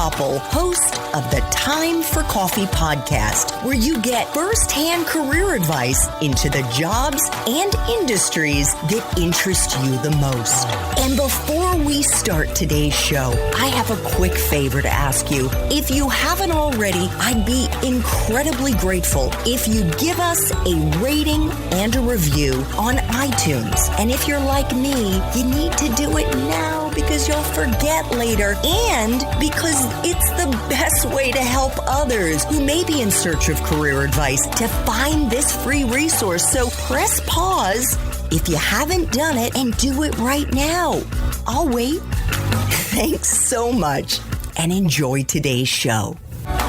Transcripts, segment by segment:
Koppel, host of the Time for Coffee podcast, where you get firsthand career advice into the jobs and industries that interest you the most. And before we start today's show, I have a quick favor to ask you. If you haven't already, I'd be incredibly grateful if you give us a rating and a review on iTunes. And if you're like me, you need to do it now because you'll forget later and because it's the best way to help others who may be in search of career advice to find this free resource. So press pause if you haven't done it and do it right now. I'll wait. Thanks so much and enjoy today's show.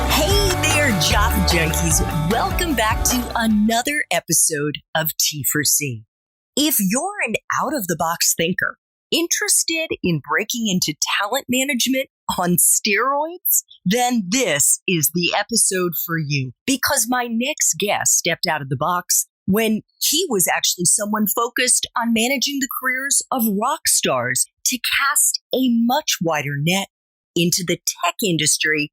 Hey there, Java Junkies. Welcome back to another episode of T4C. If you're an out-of-the-box thinker, interested in breaking into talent management on steroids, then this is the episode for you. Because my next guest stepped out of the box when he was actually someone focused on managing the careers of rock stars to cast a much wider net into the tech industry,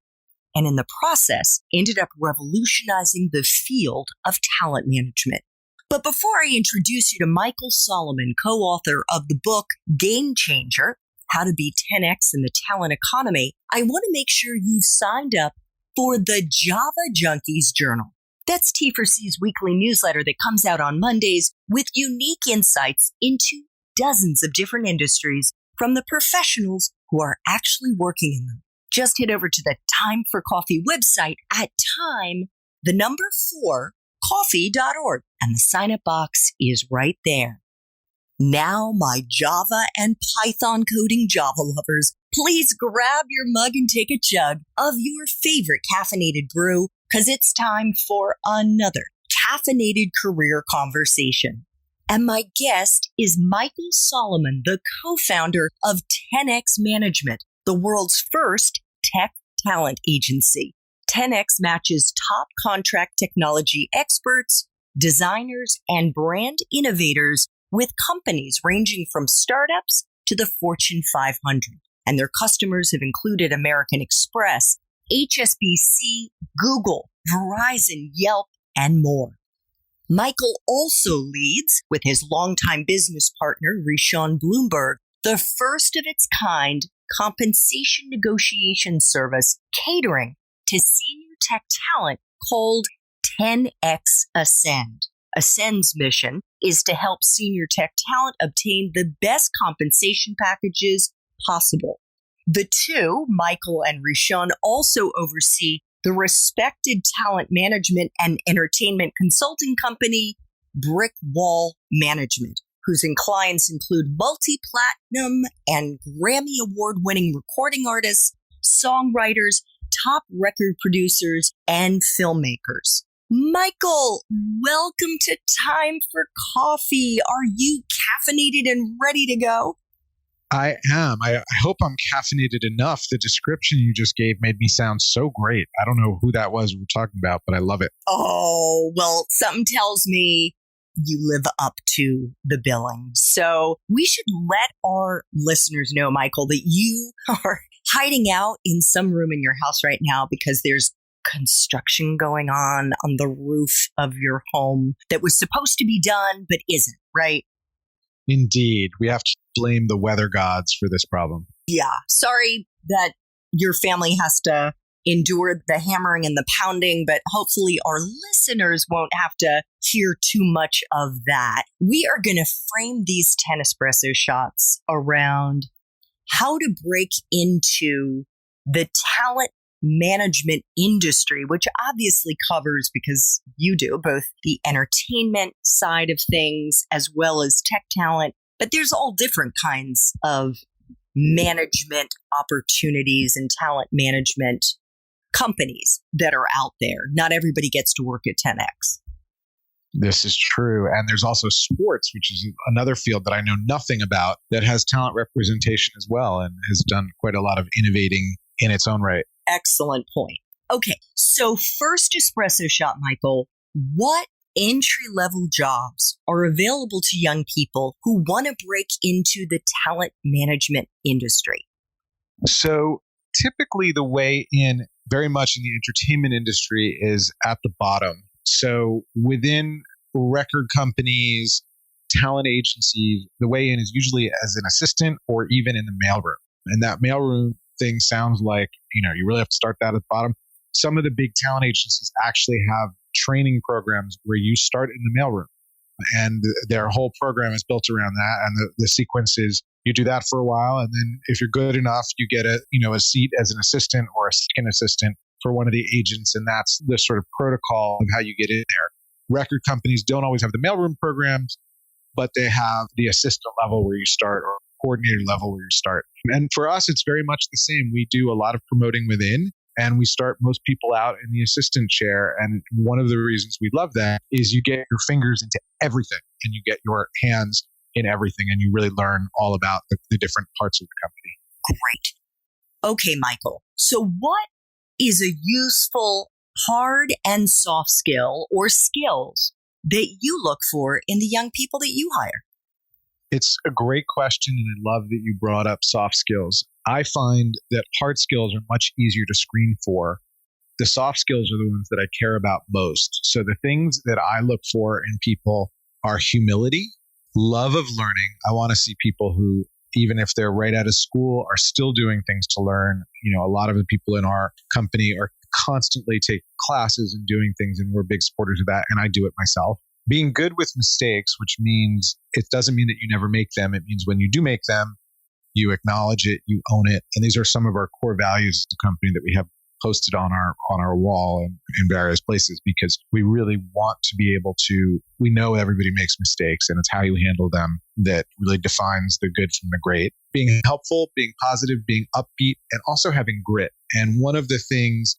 and in the process ended up revolutionizing the field of talent management. But before I introduce you to Michael Solomon, co-author of the book Game Changer, How to Be 10X in the Talent Economy, I want to make sure you've signed up for the Java Junkies Journal. That's T4C's weekly newsletter that comes out on Mondays with unique insights into dozens of different industries from the professionals who are actually working in them. Just head over to the Time for Coffee website at time4coffee.org, and the sign-up box is right there. Now, my Java and Python coding Java lovers, please grab your mug and take a chug of your favorite caffeinated brew, because it's time for another caffeinated career conversation. And my guest is Michael Solomon, the co-founder of 10X Management, the world's first tech talent agency. 10X matches top contract technology experts, designers, and brand innovators with companies ranging from startups to the Fortune 500. And their customers have included American Express, HSBC, Google, Verizon, Yelp, and more. Michael also leads, with his longtime business partner, Rishon Bloomberg, the first of its kind compensation negotiation service catering to senior tech talent called 10X Ascend. Ascend's mission is to help senior tech talent obtain the best compensation packages possible. The two, Michael and Rishon, also oversee the respected talent management and entertainment consulting company, Brick Wall Management, whose clients include multi-platinum and Grammy Award-winning recording artists, songwriters, top record producers, and filmmakers. Michael, welcome to Time for Coffee. Are you caffeinated and ready to go? I am. I hope I'm caffeinated enough. The description you just gave made me sound so great. I don't know who that was we were talking about, but I love it. Oh, well, something tells me you live up to the billing. So we should let our listeners know, Michael, that you are hiding out in some room in your house right now because there's construction going on the roof of your home that was supposed to be done but isn't, right? Indeed. We have to blame the weather gods for this problem. Yeah. Sorry that your family has to endure the hammering and the pounding, but hopefully our listeners won't have to hear too much of that. We are going to frame these 10 espresso shots around how to break into the talent management industry, which obviously covers, because you do, both the entertainment side of things as well as tech talent. But there's all different kinds of management opportunities and talent management companies that are out there. Not everybody gets to work at 10X. This is true. And there's also sports, which is another field that I know nothing about, that has talent representation as well and has done quite a lot of innovating in its own right. Excellent point. Okay, so first espresso shot, Michael, what entry-level jobs are available to young people who want to break into the talent management industry? So typically the way in very much in the entertainment industry is at the bottom. So within record companies, talent agencies, the way in is usually as an assistant or even in the mailroom. And that mailroom thing sounds like, you really have to start that at the bottom. Some of the big talent agencies actually have training programs where you start in the mailroom, and their whole program is built around that. And the sequence is you do that for a while, and then if you're good enough, you get a seat as an assistant or a second assistant for one of the agents, and that's the sort of protocol of how you get in there. Record companies don't always have the mailroom programs, but they have the assistant level where you start or coordinator level where you start. And for us, it's very much the same. We do a lot of promoting within, and we start most people out in the assistant chair. And one of the reasons we love that is you get your fingers into everything and you get your hands in everything, and you really learn all about the different parts of the company. Great. Okay, Michael. So what is a useful hard and soft skill or skills that you look for in the young people that you hire? It's a great question, and I love that you brought up soft skills. I find that hard skills are much easier to screen for. The soft skills are the ones that I care about most. So the things that I look for in people are humility, love of learning. I want to see people who, even if they're right out of school, are still doing things to learn. A lot of the people in our company are constantly taking classes and doing things, and we're big supporters of that, and I do it myself. Being good with mistakes, which means it doesn't mean that you never make them. It means when you do make them, you acknowledge it, you own it. And these are some of our core values as a company that we have posted on our wall and in various places, because we really want to be able to, we know everybody makes mistakes, and it's how you handle them that really defines the good from the great. Being helpful, being positive, being upbeat, and also having grit. And one of the things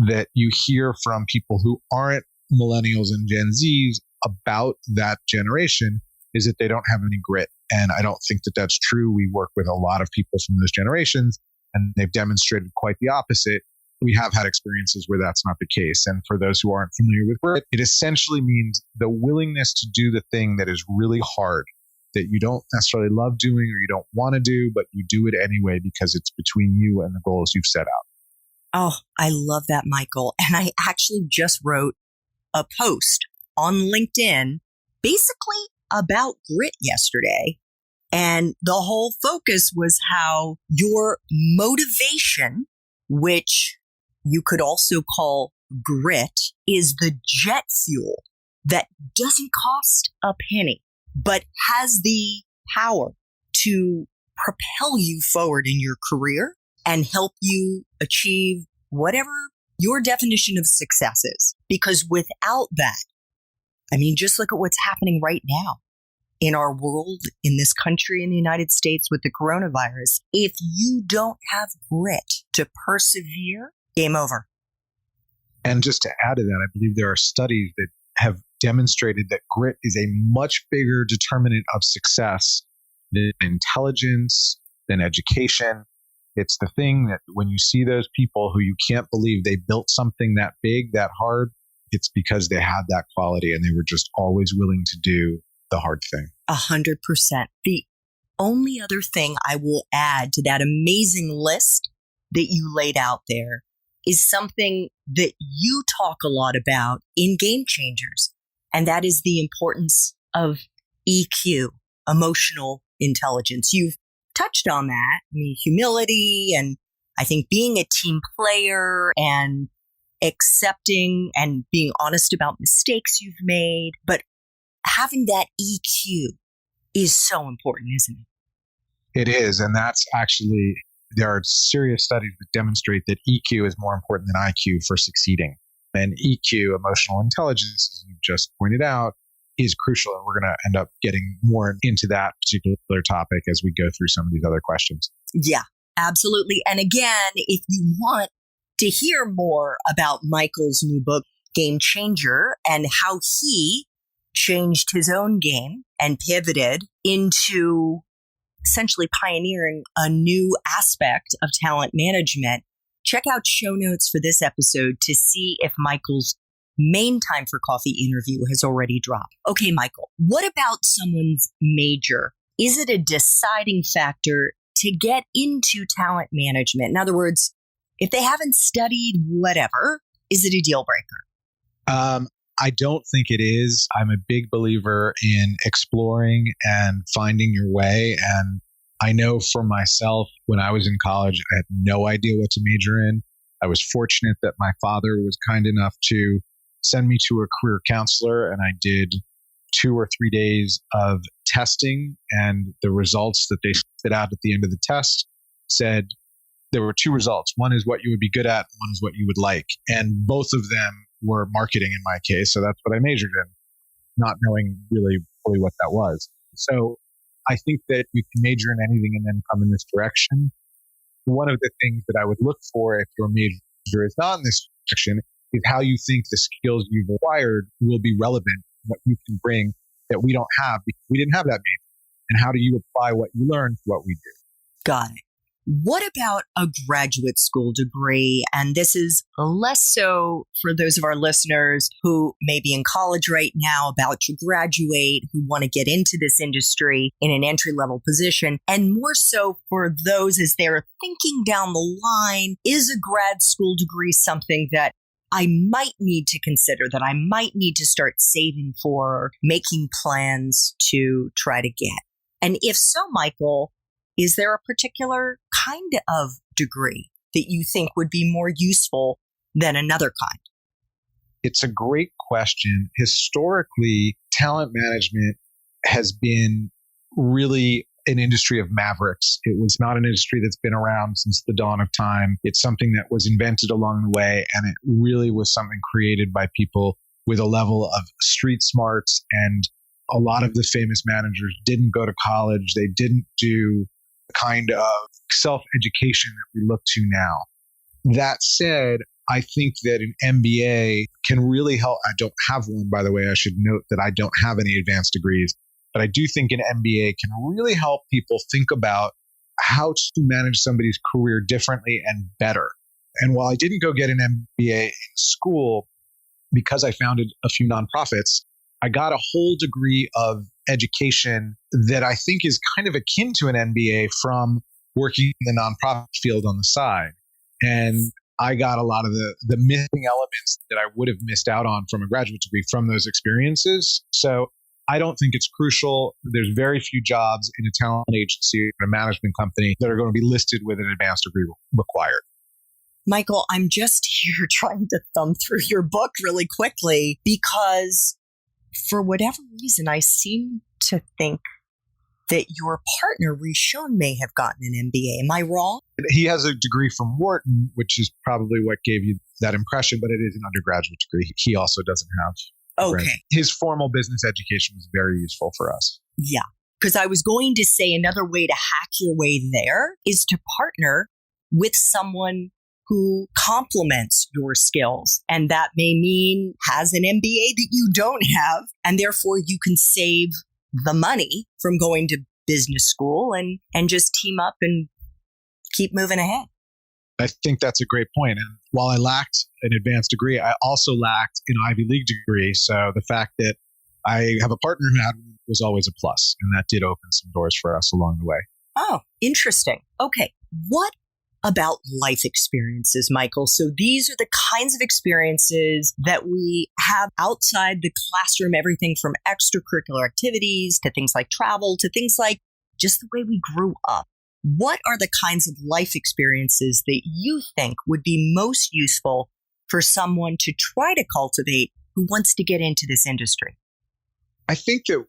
that you hear from people who aren't millennials and Gen Zs about that generation is that they don't have any grit. And I don't think that that's true. We work with a lot of people from those generations, and they've demonstrated quite the opposite. We have had experiences where that's not the case. And for those who aren't familiar with grit, it essentially means the willingness to do the thing that is really hard, that you don't necessarily love doing or you don't want to do, but you do it anyway because it's between you and the goals you've set out. Oh, I love that, Michael. And I actually just wrote a post on LinkedIn basically about grit yesterday. And the whole focus was how your motivation, which you could also call grit, is the jet fuel that doesn't cost a penny, but has the power to propel you forward in your career and help you achieve whatever your definition of success is. Because without that, just look at what's happening right now in our world, in this country, in the United States with the coronavirus. If you don't have grit to persevere, game over. And just to add to that, I believe there are studies that have demonstrated that grit is a much bigger determinant of success than intelligence, than education. It's the thing that when you see those people who you can't believe they built something that big, that hard, it's because they had that quality and they were just always willing to do the hard thing. 100%. The only other thing I will add to that amazing list that you laid out there is something that you talk a lot about in Game Changers, and that is the importance of EQ, emotional intelligence. You've touched on that, humility, and I think being a team player and accepting and being honest about mistakes you've made. But having that EQ is so important, isn't it? It is. And that's actually, there are serious studies that demonstrate that EQ is more important than IQ for succeeding. And EQ, emotional intelligence, as you just pointed out, is crucial. And we're going to end up getting more into that particular topic as we go through some of these other questions. Yeah, absolutely. And again, if you want to hear more about Michael's new book, Game Changer, and how he changed his own game and pivoted into essentially pioneering a new aspect of talent management, check out show notes for this episode to see if Michael's main Time for Coffee interview has already dropped. Okay, Michael, what about someone's major? Is it a deciding factor to get into talent management? In other words, if they haven't studied whatever, is it a deal breaker? I don't think it is. I'm a big believer in exploring and finding your way. And I know for myself, when I was in college, I had no idea what to major in. I was fortunate that my father was kind enough to send me to a career counselor, and I did 2 or 3 days of testing, and the results that they spit out at the end of the test said there were 2 results. One is what you would be good at, one is what you would like. And both of them were marketing in my case. So that's what I majored in, not knowing really fully what that was. So I think that you can major in anything and then come in this direction. One of the things that I would look for if your major is not in this direction is how you think the skills you've acquired will be relevant, what you can bring that we don't have because we didn't have that major. And how do you apply what you learned to what we do? Got it. What about a graduate school degree? And this is less so for those of our listeners who may be in college right now, about to graduate, who want to get into this industry in an entry-level position, and more so for those as they're thinking down the line, is a grad school degree something that I might need to consider, that I might need to start saving for, making plans to try to get? And if so, Michael, is there a particular kind of degree that you think would be more useful than another kind? It's a great question. Historically, talent management has been really an industry of mavericks. It was not an industry that's been around since the dawn of time. It's something that was invented along the way, and it really was something created by people with a level of street smarts. And a lot of the famous managers didn't go to college. They didn't do the kind of self-education that we look to now. That said, I think that an MBA can really help. I don't have one, by the way. I should note that I don't have any advanced degrees, but I do think an MBA can really help people think about how to manage somebody's career differently and better. And while I didn't go get an MBA in school, because I founded a few nonprofits, I got a whole degree of education that I think is kind of akin to an MBA from working in the nonprofit field on the side. And I got a lot of the missing elements that I would have missed out on from a graduate degree from those experiences. So I don't think it's crucial. There's very few jobs in a talent agency or a management company that are going to be listed with an advanced degree required. Michael, I'm just here trying to thumb through your book really quickly because for whatever reason, I seem to think that your partner, Rishon, may have gotten an MBA. Am I wrong? He has a degree from Wharton, which is probably what gave you that impression, but it is an undergraduate degree. He also doesn't have. Okay. His formal business education was very useful for us. Yeah. Because I was going to say another way to hack your way there is to partner with someone who complements your skills. And that may mean has an MBA that you don't have. And therefore you can save the money from going to business school and just team up and keep moving ahead. I think that's a great point. And while I lacked an advanced degree, I also lacked an Ivy League degree. So the fact that I have a partner who had one was always a plus. And that did open some doors for us along the way. Oh, interesting. Okay. What about life experiences, Michael? So these are the kinds of experiences that we have outside the classroom, everything from extracurricular activities to things like travel to things like just the way we grew up. What are the kinds of life experiences that you think would be most useful for someone to try to cultivate who wants to get into this industry? I think that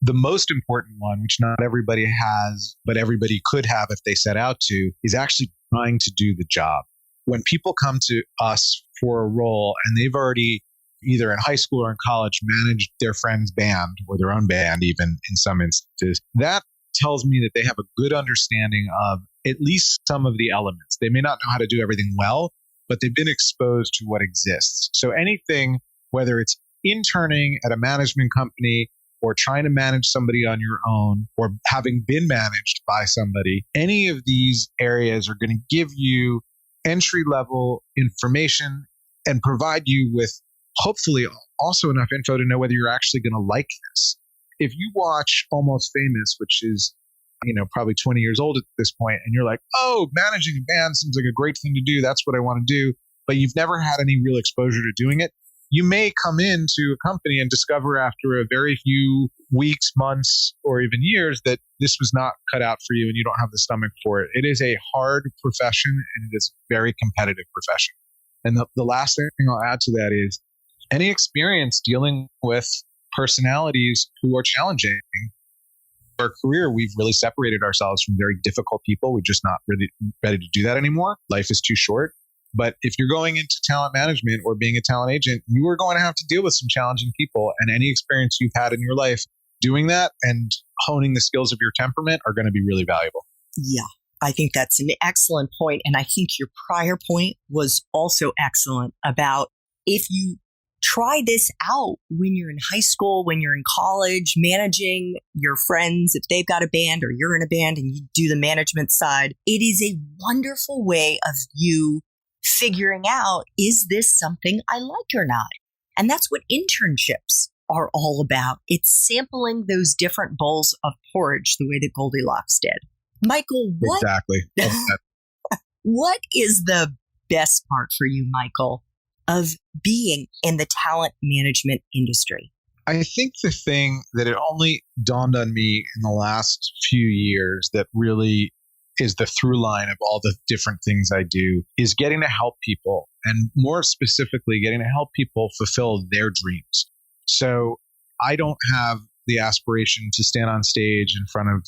the most important one, which not everybody has, but everybody could have if they set out to, is actually trying to do the job. When people come to us for a role and they've already, either in high school or in college, managed their friend's band or their own band, even in some instances, that tells me that they have a good understanding of at least some of the elements. They may not know how to do everything well, but they've been exposed to what exists. So anything, whether it's interning at a management company or trying to manage somebody on your own or having been managed by somebody, any of these areas are going to give you entry-level information and provide you with hopefully also enough info to know whether you're actually going to like this. If you watch Almost Famous, which is probably 20 years old at this point, and you're like, oh, managing a band seems like a great thing to do. That's what I want to do. But you've never had any real exposure to doing it. You may come into a company and discover after a very few weeks, months, or even years that this was not cut out for you and you don't have the stomach for it. It is a hard profession and it is a very competitive profession. And the last thing I'll add to that is any experience dealing with personalities who are challenging. Our career, we've really separated ourselves from very difficult people. We're just not really ready to do that anymore. Life is too short. But if you're going into talent management or being a talent agent, you are going to have to deal with some challenging people. And any experience you've had in your life doing that and honing the skills of your temperament are going to be really valuable. Yeah, I think that's an excellent point. And I think your prior point was also excellent about if you try this out when you're in high school, when you're in college, managing your friends, if they've got a band or you're in a band and you do the management side, it is a wonderful way of you figuring out, is this something I like or not? And that's what internships are all about. It's sampling those different bowls of porridge the way that Goldilocks did. Michael, Exactly. What is the best part for you, Michael, of being in the talent management industry? I think the thing that it only dawned on me in the last few years that really is the through line of all the different things I do is getting to help people, and more specifically, getting to help people fulfill their dreams. So I don't have the aspiration to stand on stage in front of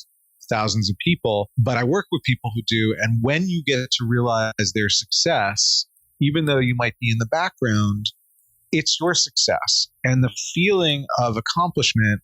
thousands of people, but I work with people who do. And when you get to realize their success, even though you might be in the background, it's your success. And the feeling of accomplishment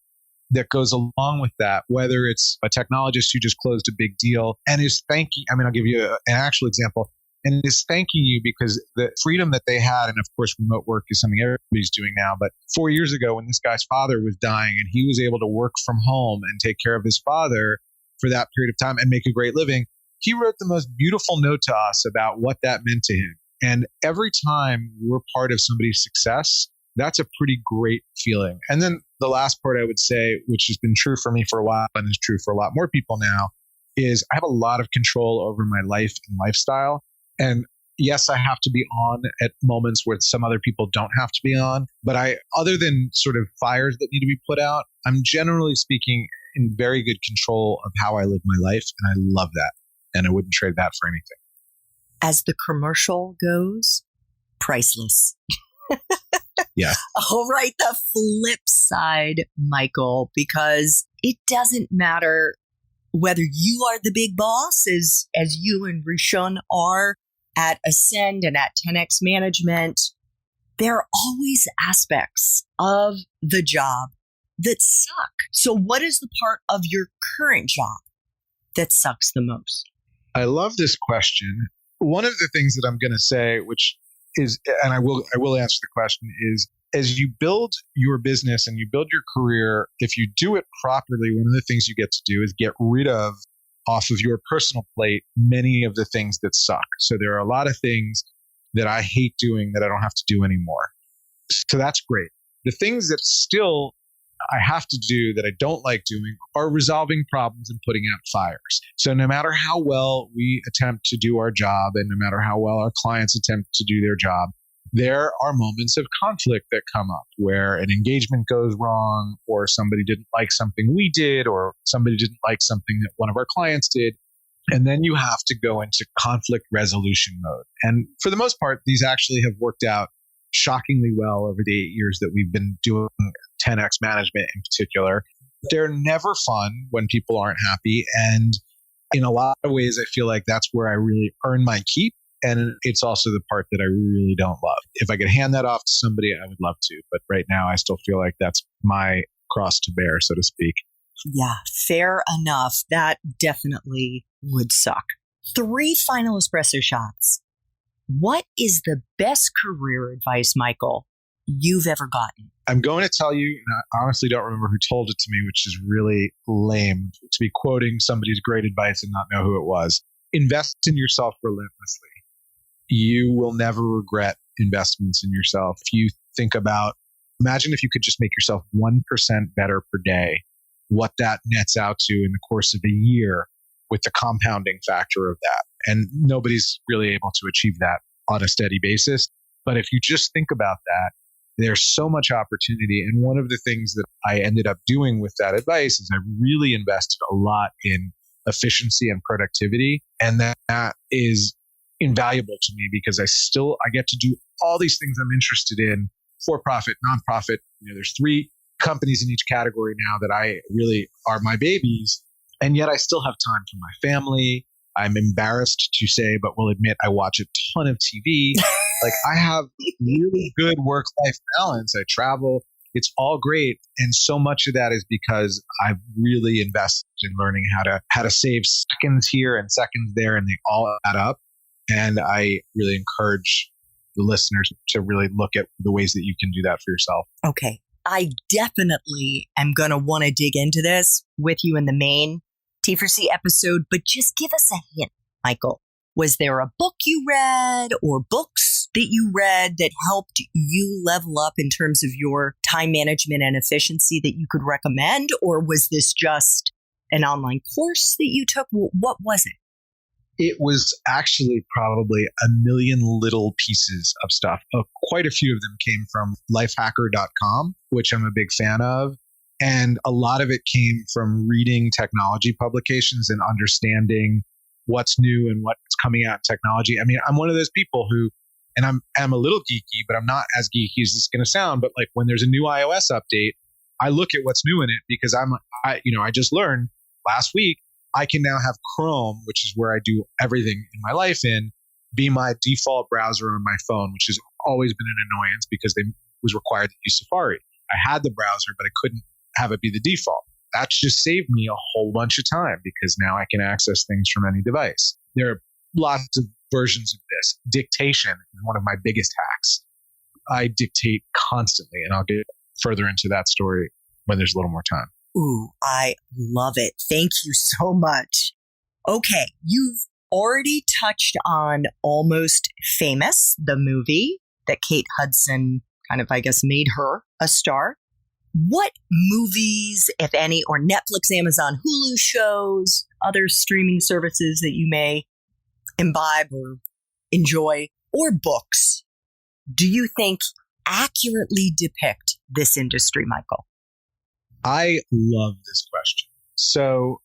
that goes along with that, whether it's a technologist who just closed a big deal and is thanking, I'll give you an actual example, and is thanking you because the freedom that they had, and of course, remote work is something everybody's doing now, but 4 years ago when this guy's father was dying and he was able to work from home and take care of his father for that period of time and make a great living, he wrote the most beautiful note to us about what that meant to him. And every time we're part of somebody's success, that's a pretty great feeling. And then the last part I would say, which has been true for me for a while and is true for a lot more people now, is I have a lot of control over my life and lifestyle. And yes, I have to be on at moments where some other people don't have to be on. But other than sort of fires that need to be put out, I'm generally speaking in very good control of how I live my life. And I love that. And I wouldn't trade that for anything. As the commercial goes, priceless. Yeah. All right. The flip side, Michael, because it doesn't matter whether you are the big boss, as you and Rishon are at Ascend and at 10X Management, there are always aspects of the job that suck. So what is the part of your current job that sucks the most? I love this question. One of the things that I'm going to say, which is, and I will answer the question, is as you build your business and you build your career, if you do it properly, one of the things you get to do is get rid of off of your personal plate many of the things that suck. So there are a lot of things that I hate doing that I don't have to do anymore. So that's great. The things that still I have to do that I don't like doing are resolving problems and putting out fires. So no matter how well we attempt to do our job and no matter how well our clients attempt to do their job, there are moments of conflict that come up where an engagement goes wrong or somebody didn't like something we did or somebody didn't like something that one of our clients did. And then you have to go into conflict resolution mode. And for the most part, these actually have worked out shockingly well over the 8 years that we've been doing 10X management in particular. They're never fun when people aren't happy. And in a lot of ways, I feel like that's where I really earn my keep. And it's also the part that I really don't love. If I could hand that off to somebody, I would love to. But right now, I still feel like that's my cross to bear, so to speak. Yeah, fair enough. That definitely would suck. 3 final espresso shots. What is the best career advice, Michael, you've ever gotten? I'm going to tell you, and I honestly don't remember who told it to me, which is really lame to be quoting somebody's great advice and not know who it was. Invest in yourself relentlessly. You will never regret investments in yourself. If you think about, imagine if you could just make yourself 1% better per day. what that nets out to in the course of a year with the compounding factor of that. And nobody's really able to achieve that on a steady basis. But if you just think about that, there's so much opportunity. And one of the things that I ended up doing with that advice is I really invested a lot in efficiency and productivity. And that is invaluable to me because I get to do all these things I'm interested in, for-profit, nonprofit. There's 3 companies in each category now that I really are my babies. And yet I still have time for my family. I'm embarrassed to say, but will admit I watch a ton of TV. Like I have really good work-life balance. I travel. It's all great. And so much of that is because I've really invested in learning how to save seconds here and seconds there, and they all add up. And I really encourage the listeners to really look at the ways that you can do that for yourself. Okay. I definitely am going to want to dig into this with you in the main T4C episode, but just give us a hint, Michael. Was there a book you read or books that you read that helped you level up in terms of your time management and efficiency that you could recommend? Or was this just an online course that you took? What was it? It was actually probably a million little pieces of stuff. Quite a few of them came from lifehacker.com, which I'm a big fan of. And a lot of it came from reading technology publications and understanding what's new and what's coming out in technology. I mean, I'm one of those people who, and I'm a little geeky, but I'm not as geeky as it's going to sound. But like when there's a new iOS update, I look at what's new in it because I just learned last week, I can now have Chrome, which is where I do everything in my life be my default browser on my phone, which has always been an annoyance because they was required to use Safari. I had the browser, but I couldn't have it be the default. That's just saved me a whole bunch of time because now I can access things from any device. There are lots of versions of this. Dictation is one of my biggest hacks. I dictate constantly, and I'll get further into that story when there's a little more time. Ooh, I love it. Thank you so much. Okay, you've already touched on Almost Famous, the movie that Kate Hudson kind of, I guess, made her a star. What movies, if any, or Netflix, Amazon, Hulu shows, other streaming services that you may imbibe or enjoy, or books, do you think accurately depict this industry, Michael? I love this question. So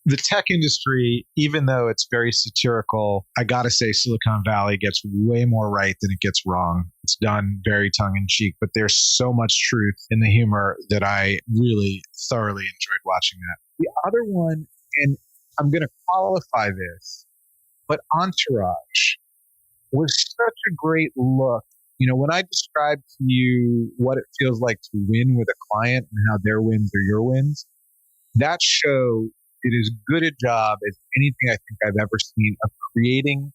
the tech industry, even though it's very satirical, I got to say Silicon Valley gets way more right than it gets wrong. It's done very tongue-in-cheek, but there's so much truth in the humor that I really thoroughly enjoyed watching that. The other one, and I'm going to qualify this, but Entourage was such a great look. When I describe to you what it feels like to win with a client and how their wins are your wins, that show did as good a job as anything I think I've ever seen of creating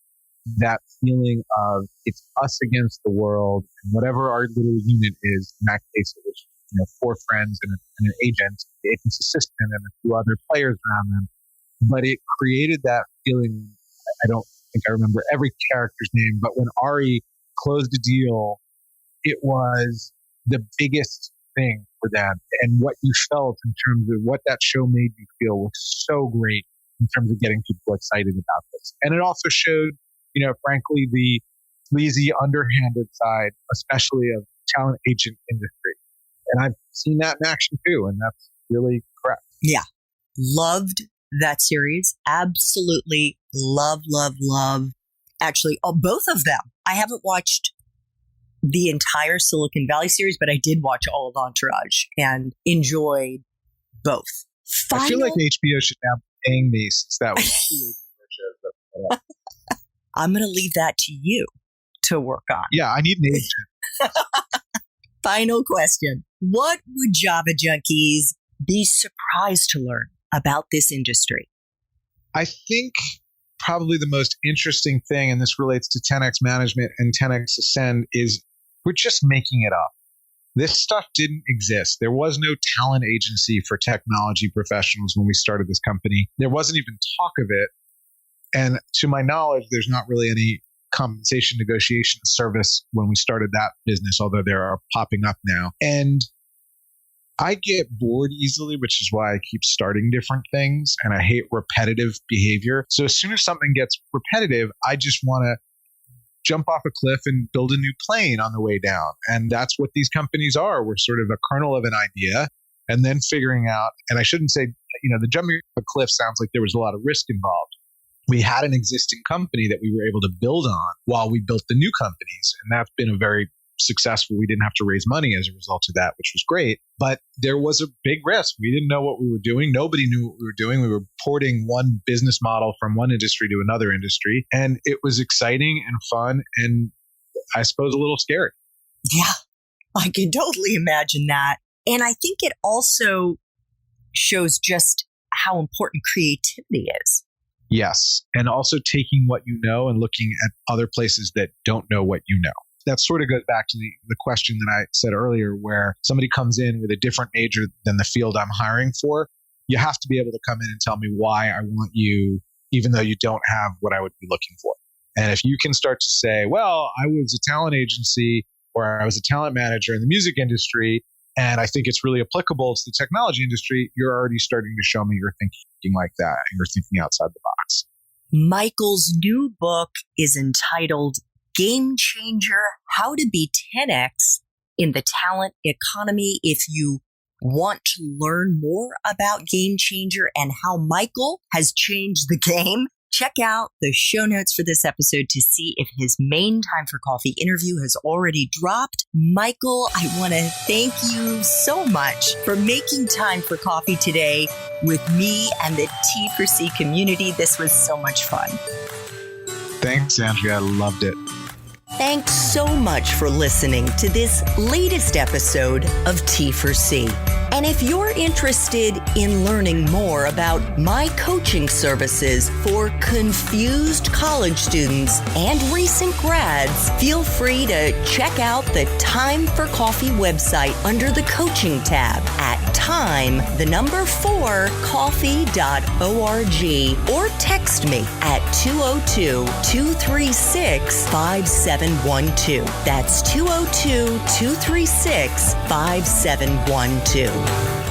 that feeling of it's us against the world, and whatever our little unit is. In that case, it was 4 friends and an agent, the agent's assistant, and a few other players around them. But it created that feeling. I don't think I remember every character's name, but when Ari closed a deal, it was the biggest thing for them. And what you felt in terms of what that show made you feel was so great in terms of getting people excited about this. And it also showed, frankly, the sleazy, underhanded side, especially of talent agent industry. And I've seen that in action too, and that's really correct. Yeah. Loved that series. Absolutely love. Actually, both of them. I haven't watched the entire Silicon Valley series, but I did watch all of Entourage and enjoyed both. I feel like HBO should now be paying me since that was 2 shows. I'm going to leave that to you to work on. Yeah, I need an agent. Final question. What would Java junkies be surprised to learn about this industry? I think probably the most interesting thing, and this relates to 10X Management and 10X Ascend, is we're just making it up. This stuff didn't exist. There was no talent agency for technology professionals when we started this company. There wasn't even talk of it. And to my knowledge, there's not really any compensation negotiation service when we started that business, although there are popping up now. And I get bored easily, which is why I keep starting different things, and I hate repetitive behavior. So as soon as something gets repetitive, I just want to jump off a cliff and build a new plane on the way down. And that's what these companies are. We're sort of a kernel of an idea and then figuring out, and I shouldn't say, the jumping off a cliff sounds like there was a lot of risk involved. We had an existing company that we were able to build on while we built the new companies. And that's been a very successful. We didn't have to raise money as a result of that, which was great. But there was a big risk. We didn't know what we were doing. Nobody knew what we were doing. We were porting one business model from one industry to another industry. And it was exciting and fun and I suppose a little scary. Yeah, I can totally imagine that. And I think it also shows just how important creativity is. Yes. And also taking what you know and looking at other places that don't know what you know. That sort of goes back to the question that I said earlier, where somebody comes in with a different major than the field I'm hiring for. You have to be able to come in and tell me why I want you, even though you don't have what I would be looking for. And if you can start to say, well, I was a talent agency or I was a talent manager in the music industry, and I think it's really applicable to the technology industry, you're already starting to show me you're thinking like that and you're thinking outside the box. Michael's new book is entitled Game Changer, How to Be 10X in the Talent Economy. If you want to learn more about Game Changer and how Michael has changed the game, check out the show notes for this episode to see if his main Time for Coffee interview has already dropped. Michael, I want to thank you so much for making time for coffee today with me and the T4C community. This was so much fun. Thanks, Andrea. I loved it. Thanks so much for listening to this latest episode of T4C. And if you're interested in learning more about my coaching services for confused college students and recent grads, feel free to check out the Time for Coffee website under the coaching tab at time4coffee.org or text me at 202-236-5712. That's 202-236-5712.